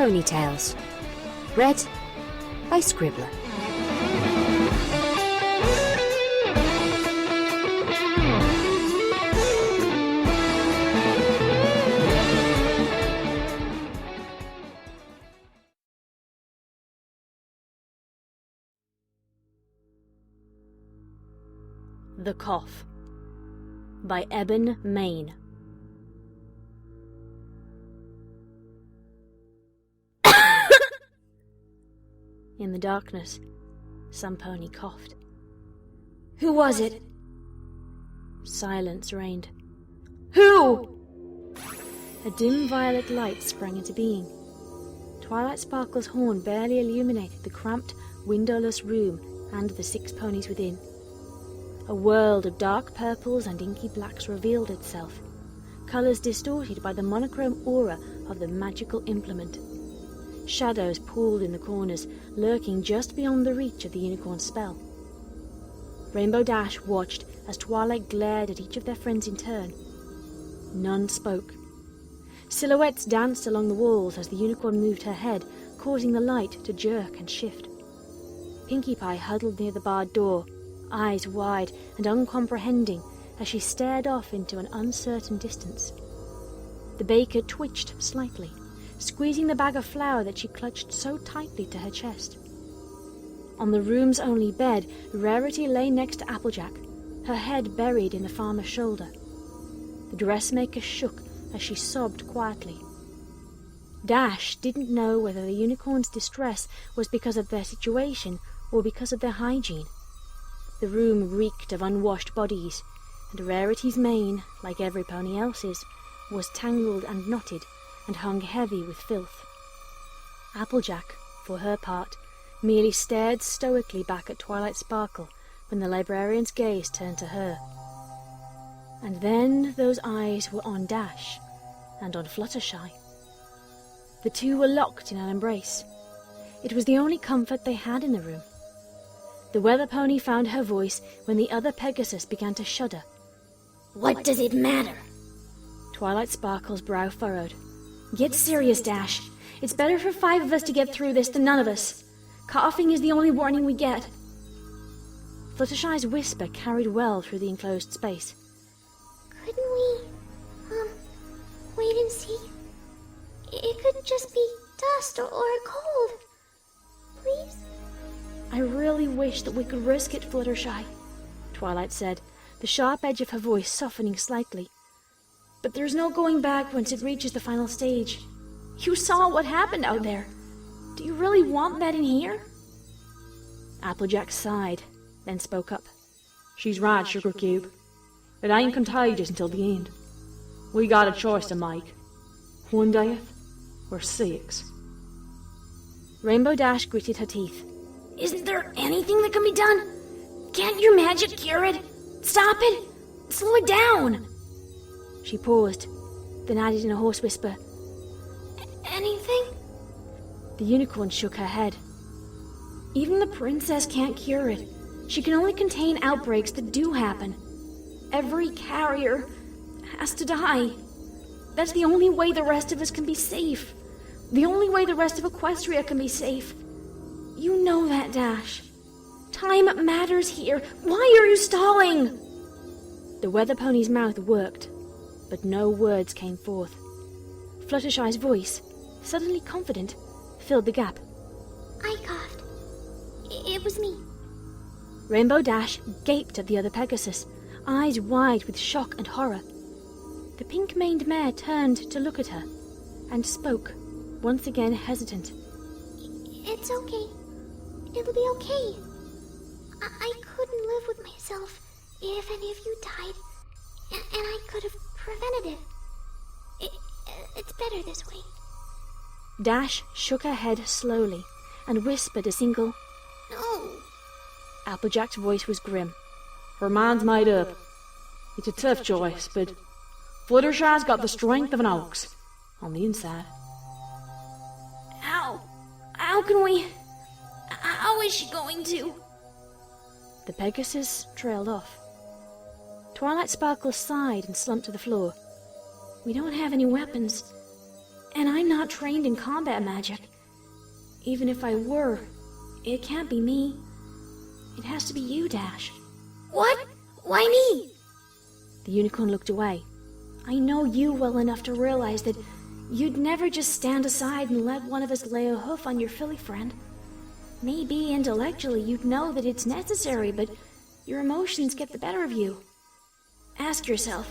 Ponytails. Read by Scribbler. The Cough by Eben Main. In the darkness, some pony coughed. Who was it? Silence reigned. Who? A dim violet light sprang into being. Twilight Sparkle's horn barely illuminated the cramped, windowless room and the 6 ponies within. A world of dark purples and inky blacks revealed itself, colours distorted by the monochrome aura of the magical implement. Shadows pooled in the corners, lurking just beyond the reach of the unicorn's spell. Rainbow Dash watched as Twilight glared at each of their friends in turn. None spoke. Silhouettes danced along the walls as the unicorn moved her head, causing the light to jerk and shift. Pinkie Pie huddled near the barred door, eyes wide and uncomprehending as she stared off into an uncertain distance. The baker twitched slightly, squeezing the bag of flour that she clutched so tightly to her chest. On the room's only bed, Rarity lay next to Applejack, her head buried in the farmer's shoulder. The dressmaker shook as she sobbed quietly. Dash didn't know whether the unicorn's distress was because of their situation or because of their hygiene. The room reeked of unwashed bodies, and Rarity's mane, like every pony else's, was tangled and knotted and hung heavy with filth. Applejack, for her part, merely stared stoically back at Twilight Sparkle when the librarian's gaze turned to her. And then those eyes were on Dash and on Fluttershy. The two were locked in an embrace. It was the only comfort they had in the room. The weather pony found her voice when the other Pegasus began to shudder. What does it matter? Twilight Sparkle's brow furrowed. Get serious, Dash. It's better for 5 of us to get through this than none of us. Coughing is the only warning we get. Fluttershy's whisper carried well through the enclosed space. Couldn't we, wait and see? It could just be dust or a cold. Please? I really wish that we could risk it, Fluttershy, Twilight said, the sharp edge of her voice softening slightly. But there's no going back once it reaches the final stage. You saw what happened out there. Do you really want that in here? Applejack sighed, then spoke up. She's right, Sugar Cube. It ain't contagious until the end. We got a choice to make. 1 death or 6. Rainbow Dash gritted her teeth. Isn't there anything that can be done? Can't your magic cure it? Stop it! Slow it down! She paused, then added in a hoarse whisper. Anything? The unicorn shook her head. Even the princess can't cure it. She can only contain outbreaks that do happen. Every carrier has to die. That's the only way the rest of us can be safe. The only way the rest of Equestria can be safe. You know that, Dash. Time matters here. Why are you stalling? The weather pony's mouth worked, but no words came forth. Fluttershy's voice, suddenly confident, filled the gap. I coughed. It was me. Rainbow Dash gaped at the other Pegasus, eyes wide with shock and horror. The pink-maned mare turned to look at her, and spoke, once again hesitant. It's okay. It'll be okay. I couldn't live with myself if any of you died, and I could have prevented it. It's better this way. Dash shook her head slowly and whispered a single, No. Applejack's voice was grim. Her mind's made up. It's a tough choice, but Fluttershy's got the strength of an ox on the inside. How can we... How is she going to... The Pegasus trailed off. Twilight Sparkle sighed and slumped to the floor. We don't have any weapons. And I'm not trained in combat magic. Even if I were, it can't be me. It has to be you, Dash. What? Why me? The unicorn looked away. I know you well enough to realize that you'd never just stand aside and let one of us lay a hoof on your filly friend. Maybe intellectually you'd know that it's necessary, but your emotions get the better of you. Ask yourself,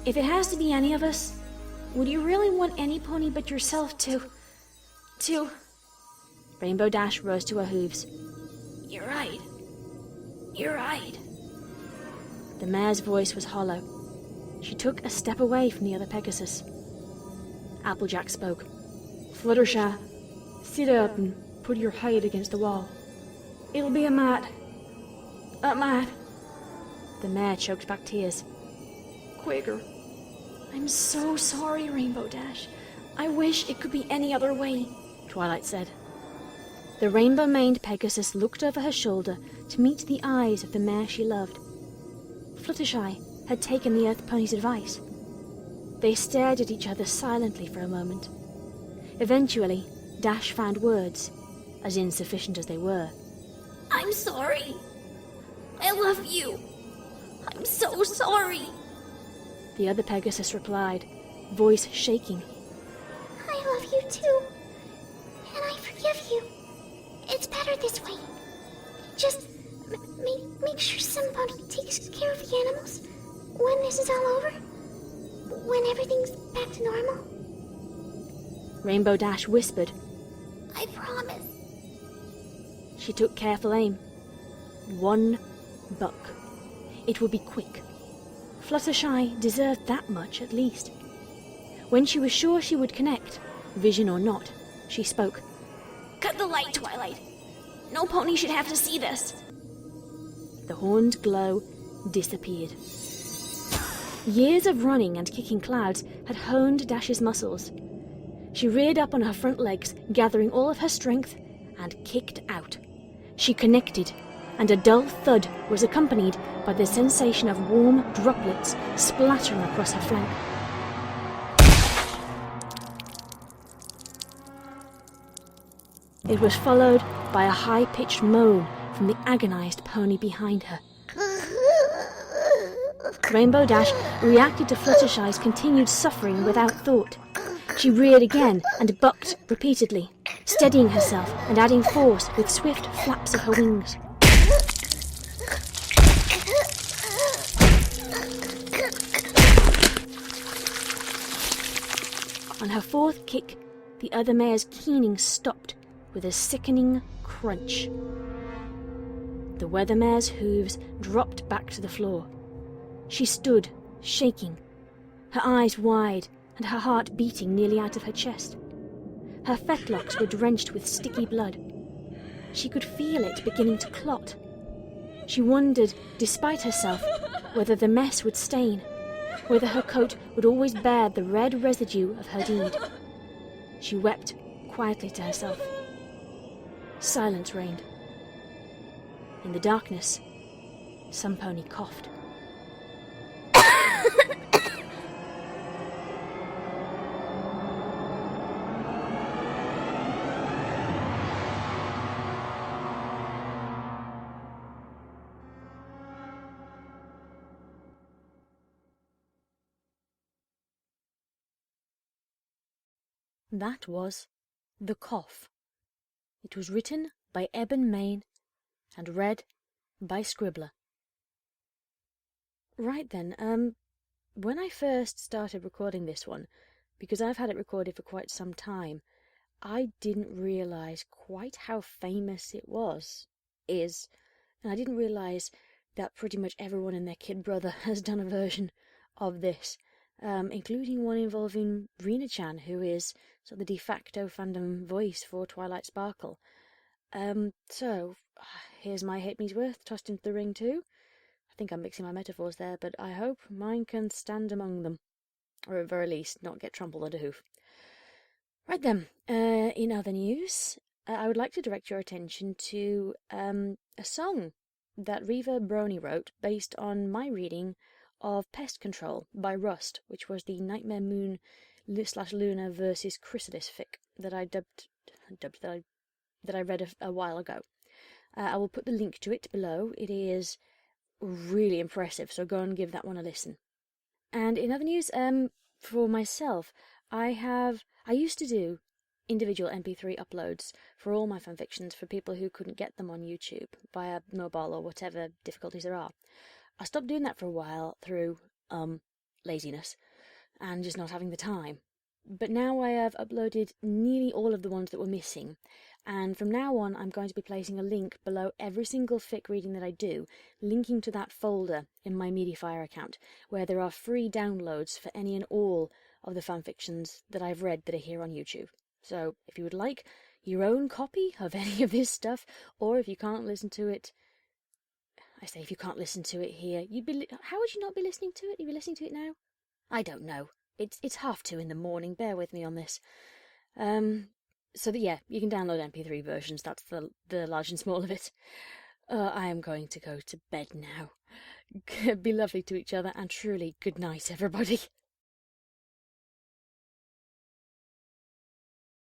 if it has to be any of us, would you really want any pony but yourself to... Rainbow Dash rose to her hooves. You're right. You're right. The mare's voice was hollow. She took a step away from the other Pegasus. Applejack spoke. Fluttershy, sit up and put your head against the wall. It'll be a mat. A mat. The mare choked back tears. Quicker. I'm so sorry, Rainbow Dash. I wish it could be any other way, Twilight said. The rainbow-maned Pegasus looked over her shoulder to meet the eyes of the mare she loved. Fluttershy had taken the Earth Pony's advice. They stared at each other silently for a moment. Eventually, Dash found words, as insufficient as they were. I'm sorry. I love you. I'm so sorry. The other Pegasus replied, voice shaking. I love you too. And I forgive you. It's better this way. Just make sure somebody takes care of the animals when this is all over. When everything's back to normal. Rainbow Dash whispered. I promise. She took careful aim. 1 buck. It would be quick. Fluttershy deserved that much at least. When she was sure she would connect, vision or not, she spoke. Cut the light, Twilight. No pony should have to see this. The horned glow disappeared. Years of running and kicking clouds had honed Dash's muscles. She reared up on her front legs, gathering all of her strength, and kicked out. She connected, and a dull thud was accompanied by the sensation of warm droplets splattering across her flank. It was followed by a high-pitched moan from the agonized pony behind her. Rainbow Dash reacted to Fluttershy's continued suffering without thought. She reared again and bucked repeatedly, steadying herself and adding force with swift flaps of her wings. On her fourth kick, the other mare's keening stopped with a sickening crunch. The weather mare's hooves dropped back to the floor. She stood, shaking, her eyes wide and her heart beating nearly out of her chest. Her fetlocks were drenched with sticky blood. She could feel it beginning to clot. She wondered, despite herself, whether the mess would stain, whether her coat would always bear the red residue of her deed. She wept quietly to herself. Silence reigned. In the darkness, some pony coughed. That was The Cough. It was written by Eben Main and read by Scribbler. Right then, when I first started recording this one, because I've had it recorded for quite some time, I didn't realise quite how famous it is, and I didn't realise that pretty much everyone and their kid brother has done a version of this, including one involving Rena-chan, who is sort of the de facto fandom voice for Twilight Sparkle. So, here's my halfpenny's worth tossed into the ring too. I think I'm mixing my metaphors there, but I hope mine can stand among them, or at very least not get trampled under hoof. Right then, in other news, I would like to direct your attention to a song that Reva Brony wrote based on my reading of Pest Control by Rust, which was the Nightmare Moon / Luna versus Chrysalis fic that I that I read a while ago. I will put the link to it below. It is really impressive, so go and give that one a listen. And in other news, for myself, I used to do individual MP3 uploads for all my fanfictions for people who couldn't get them on YouTube via mobile or whatever difficulties there are. I stopped doing that for a while through laziness and just not having the time. But now I have uploaded nearly all of the ones that were missing, and from now on I'm going to be placing a link below every single fic reading that I do, linking to that folder in my Mediafire account, where there are free downloads for any and all of the fanfictions that I've read that are here on YouTube. So if you would like your own copy of any of this stuff, or if you can't listen to it, I say if you can't listen to it here, how would you not be listening to it? You'd be listening to it now? I don't know. It's 2:30 in the morning. Bear with me on this. So that, yeah, you can download MP3 versions. That's the large and small of it. I am going to go to bed now. Be lovely to each other, and truly good night, everybody.